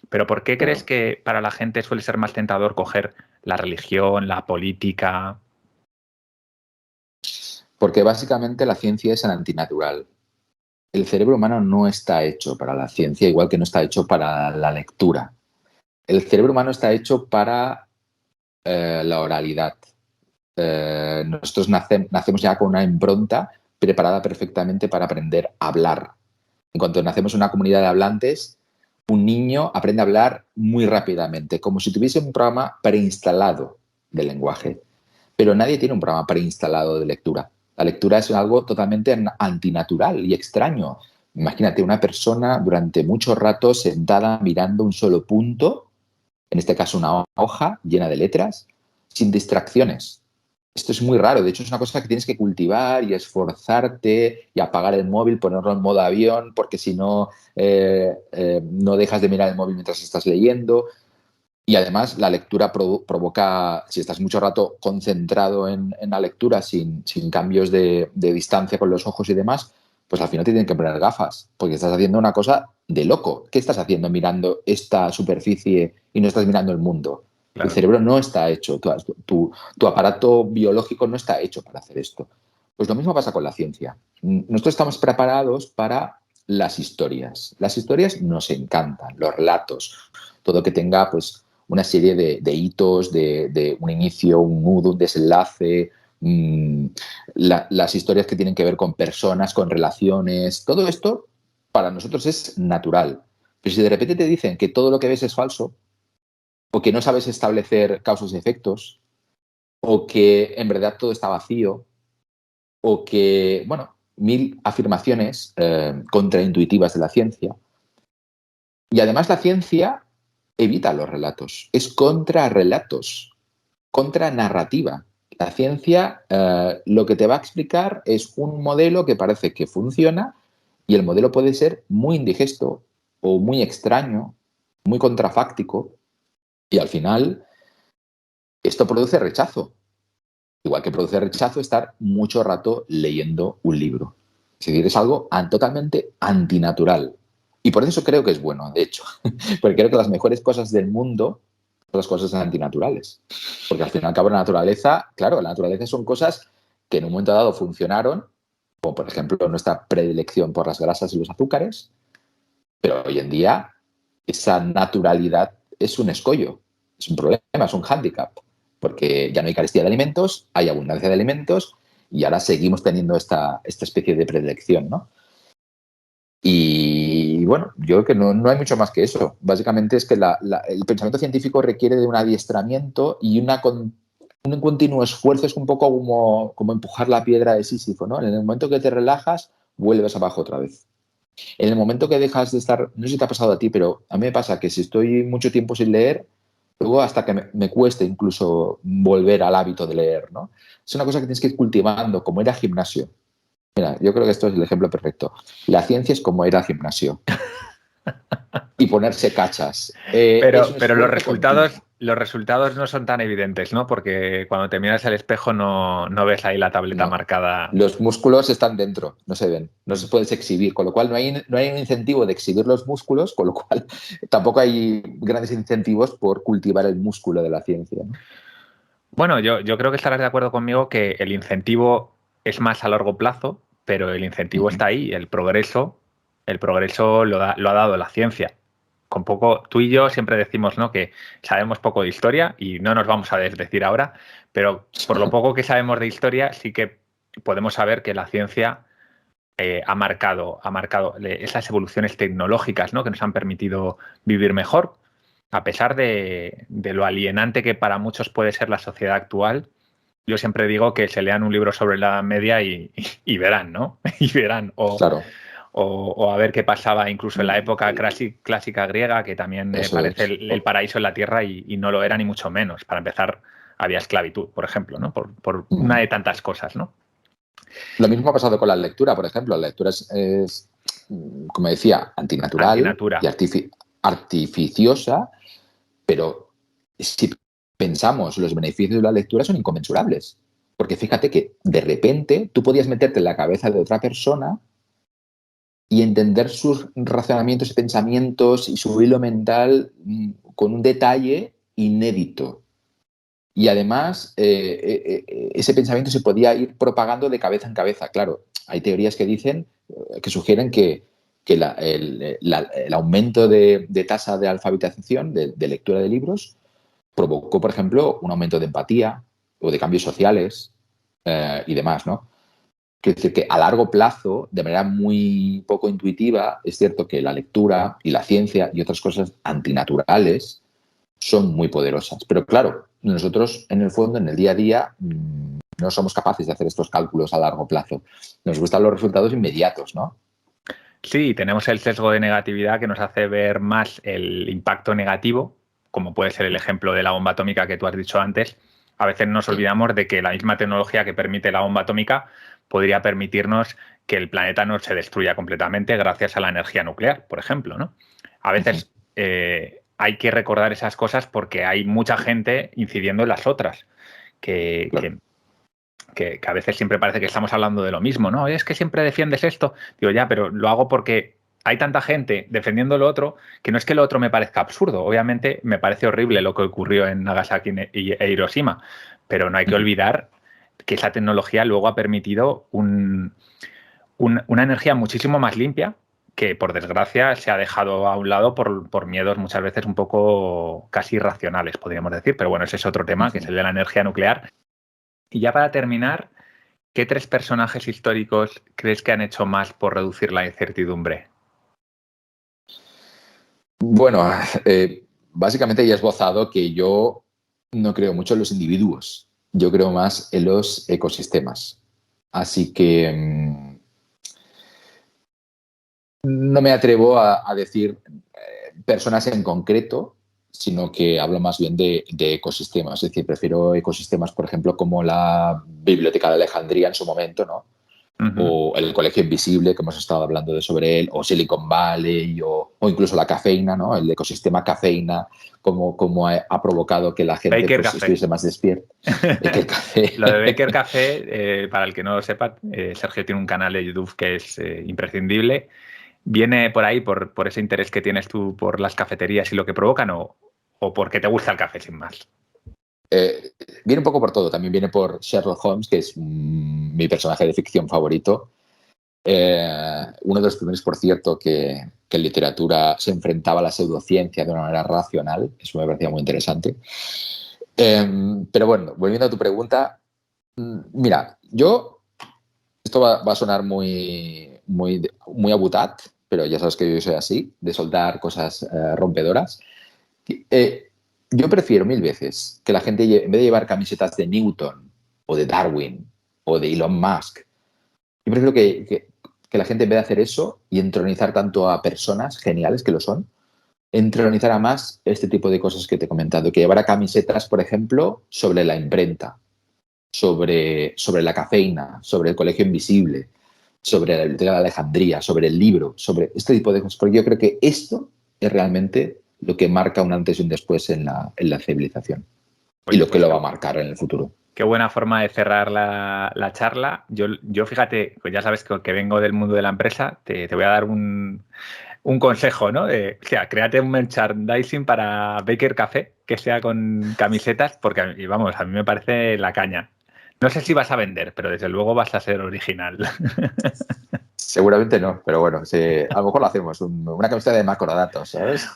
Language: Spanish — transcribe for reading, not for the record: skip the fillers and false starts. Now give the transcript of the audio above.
Pero ¿por qué crees Claro. que para la gente suele ser más tentador coger la religión, la política? Porque básicamente la ciencia es antinatural. El cerebro humano no está hecho para la ciencia, igual que no está hecho para la lectura. El cerebro humano está hecho para la oralidad. Nosotros nacemos ya con una impronta preparada perfectamente para aprender a hablar. En cuanto nacemos en una comunidad de hablantes, un niño aprende a hablar muy rápidamente, como si tuviese un programa preinstalado de lenguaje. Pero nadie tiene un programa preinstalado de lectura. La lectura es algo totalmente antinatural y extraño. Imagínate una persona durante mucho rato sentada mirando un solo punto, en este caso una hoja llena de letras, sin distracciones. Esto es muy raro, de hecho es una cosa que tienes que cultivar y esforzarte y apagar el móvil, ponerlo en modo avión, porque si no, no dejas de mirar el móvil mientras estás leyendo. Y además la lectura provoca, si estás mucho rato concentrado en la lectura sin cambios de distancia con los ojos y demás, pues al final te tienen que poner gafas, porque estás haciendo una cosa de loco. ¿Qué estás haciendo mirando esta superficie y no estás mirando el mundo? El Claro. cerebro no está hecho, tu aparato biológico no está hecho para hacer esto. Pues lo mismo pasa con la ciencia. Nosotros estamos preparados para las historias. Las historias nos encantan, los relatos, todo que tenga pues una serie de hitos, de un inicio, un nudo, un desenlace, las historias que tienen que ver con personas, con relaciones, todo esto para nosotros es natural. Pero si de repente te dicen que todo lo que ves es falso, o que no sabes establecer causas y efectos, o que en verdad todo está vacío, o que, bueno, mil afirmaciones contraintuitivas de la ciencia. Y además la ciencia evita los relatos, es contra relatos, contra narrativa. La ciencia lo que te va a explicar es un modelo que parece que funciona y el modelo puede ser muy indigesto o muy extraño, muy contrafáctico y al final esto produce rechazo. Igual que produce rechazo estar mucho rato leyendo un libro. Es decir, es algo totalmente antinatural. Y por eso creo que es bueno, de hecho. Porque creo que las mejores cosas del mundo son las cosas antinaturales. Porque al fin y al cabo la naturaleza, claro, la naturaleza son cosas que en un momento dado funcionaron, como por ejemplo nuestra predilección por las grasas y los azúcares, pero hoy en día esa naturalidad es un escollo, es un problema, es un hándicap, porque ya no hay carestía de alimentos, hay abundancia de alimentos y ahora seguimos teniendo esta especie de predilección, ¿no? Y bueno, yo creo que no hay mucho más que eso. Básicamente es que el pensamiento científico requiere de un adiestramiento y un continuo esfuerzo. Es un poco como empujar la piedra de Sísifo, ¿no? En el momento que te relajas, vuelves abajo otra vez. En el momento que dejas de estar, no sé si te ha pasado a ti, pero a mí me pasa que si estoy mucho tiempo sin leer, luego hasta que me cueste incluso volver al hábito de leer, ¿no? Es una cosa que tienes que ir cultivando, como ir al gimnasio. Mira, yo creo que esto es el ejemplo perfecto. La ciencia es como ir al gimnasio y ponerse cachas. Es un Pero esfuerzo continuo. los resultados no son tan evidentes, ¿no? Porque cuando te miras al espejo no ves ahí la tableta No. marcada. Los músculos están dentro, no se ven, no se Mm. pueden exhibir, con lo cual no hay un incentivo de exhibir los músculos, con lo cual tampoco hay grandes incentivos por cultivar el músculo de la ciencia, ¿no? Bueno, yo creo que estarás de acuerdo conmigo que el incentivo es más a largo plazo, pero el incentivo Ujú. está ahí, el progreso lo ha dado la ciencia. Con poco, tú y yo siempre decimos, ¿no?, que sabemos poco de historia y no nos vamos a desdecir ahora, pero por lo poco que sabemos de historia, sí que podemos saber que la ciencia ha marcado esas evoluciones tecnológicas, ¿no?, que nos han permitido vivir mejor, a pesar de lo alienante que para muchos puede ser la sociedad actual. Yo siempre digo que se lean un libro sobre la Edad Media y verán, ¿no? Y verán. Claro, O a ver qué pasaba incluso en la época clásica griega, que también eso parece es. el paraíso en la tierra y no lo era ni mucho menos. Para empezar, había esclavitud, por ejemplo, ¿no? Por una Ujú. de tantas cosas, ¿no? Lo mismo ha pasado con la lectura, por ejemplo. La lectura como decía, antinatural Antinatura. y artificiosa, pero si pensamos, los beneficios de la lectura son inconmensurables. Porque fíjate que de repente tú podías meterte en la cabeza de otra persona y entender sus razonamientos y pensamientos y su hilo mental con un detalle inédito. Y además, ese pensamiento se podía ir propagando de cabeza en cabeza. Claro, hay teorías que dicen, que sugieren que el aumento de tasa de alfabetización, de lectura de libros, provocó, por ejemplo, un aumento de empatía o de cambios sociales y demás, ¿no? Quiero decir que a largo plazo, de manera muy poco intuitiva, es cierto que la lectura y la ciencia y otras cosas antinaturales son muy poderosas. Pero claro, nosotros en el fondo, en el día a día, no somos capaces de hacer estos cálculos a largo plazo. Nos gustan los resultados inmediatos, ¿no? Sí, tenemos el sesgo de negatividad que nos hace ver más el impacto negativo, como puede ser el ejemplo de la bomba atómica que tú has dicho antes. A veces nos olvidamos de que la misma tecnología que permite la bomba atómica podría permitirnos que el planeta no se destruya completamente gracias a la energía nuclear, por ejemplo, ¿no? A veces hay que recordar esas cosas porque hay mucha gente incidiendo en las otras, que a veces siempre parece que estamos hablando de lo mismo, ¿no? Es que siempre defiendes esto. Digo, ya, pero lo hago porque hay tanta gente defendiendo lo otro que no es que lo otro me parezca absurdo. Obviamente me parece horrible lo que ocurrió en Nagasaki e Hiroshima, pero no hay que olvidar que esa tecnología luego ha permitido una energía muchísimo más limpia que, por desgracia, se ha dejado a un lado por miedos muchas veces un poco casi irracionales, podríamos decir. Pero bueno, ese es otro tema, que es el de la energía nuclear. Y ya para terminar, ¿qué 3 personajes históricos crees que han hecho más por reducir la incertidumbre? Bueno, básicamente ya he esbozado que yo no creo mucho en los individuos, yo creo más en los ecosistemas. Así que no me atrevo a decir personas en concreto, sino que hablo más bien de ecosistemas. Es decir, prefiero ecosistemas, por ejemplo, como la Biblioteca de Alejandría en su momento, ¿no? O el Colegio Invisible, que hemos estado hablando sobre él, o Silicon Valley, o incluso la cafeína, ¿no? El ecosistema cafeína, como ha provocado que la gente Baker pues, Café. estuviese más despierta. Baker Café. Lo de Baker Café, para el que no lo sepa, Sergio tiene un canal de YouTube que es imprescindible. ¿Viene por ahí, por ese interés que tienes tú por las cafeterías y lo que provocan, o porque te gusta el café sin más? Viene un poco por todo. También viene por Sherlock Holmes, que es mi personaje de ficción favorito. Uno de los primeros, por cierto, que en literatura se enfrentaba a la pseudociencia de una manera racional. Eso me parecía muy interesante. Pero bueno, volviendo a tu pregunta, mira, esto va a sonar muy abutat, pero ya sabes que yo soy así, de soltar cosas rompedoras. Yo prefiero 1000 veces que la gente, en vez de llevar camisetas de Newton o de Darwin o de Elon Musk, yo prefiero que la gente, en vez de hacer eso y entronizar tanto a personas geniales que lo son, entronizara más este tipo de cosas que te he comentado, que llevara camisetas, por ejemplo, sobre la imprenta, sobre la cafeína, sobre el Colegio Invisible, sobre la Biblioteca de Alejandría, sobre el libro, sobre este tipo de cosas, porque yo creo que esto es realmente lo que marca un antes y un después en la civilización. Oye, y lo que lo va a marcar en el futuro. Qué buena forma de cerrar la charla. Yo fíjate, pues ya sabes que vengo del mundo de la empresa, te voy a dar un consejo, ¿no? O sea, créate un merchandising para Baker Café que sea con camisetas, porque vamos, a mí me parece la caña. No sé si vas a vender, pero desde luego vas a ser original. Seguramente no, pero bueno, a lo mejor lo hacemos, una camiseta de macrodatos, ¿sabes?